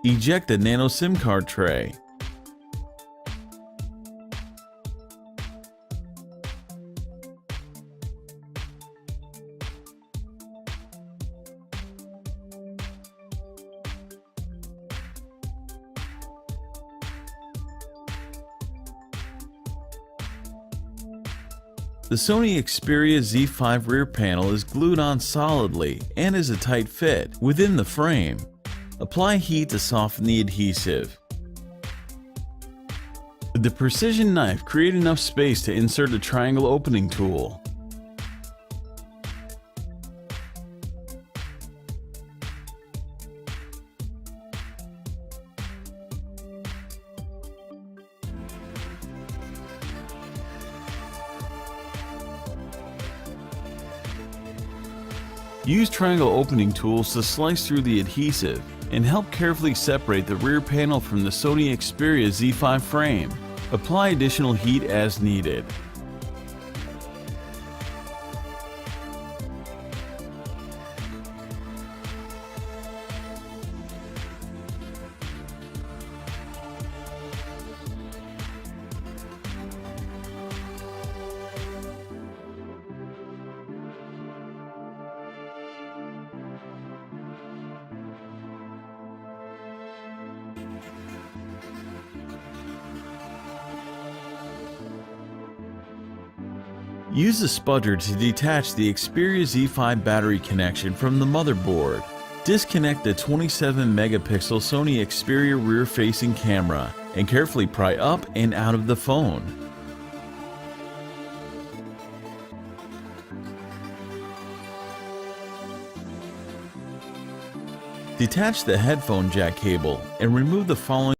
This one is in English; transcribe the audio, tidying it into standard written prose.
Eject the nano SIM card tray. The Sony Xperia Z5 rear panel is glued on solidly and is a tight fit within the frame. Apply heat to soften the adhesive. With the precision knife, create enough space to insert a triangle opening tool. Use triangle opening tools to slice through the adhesive and help carefully separate the rear panel from the Sony Xperia Z5 frame. Apply additional heat as needed. Use a spudger to detach the Xperia Z5 battery connection from the motherboard. Disconnect the 27 megapixel Sony Xperia rear-facing camera and carefully pry up and out of the phone. Detach the headphone jack cable and remove the following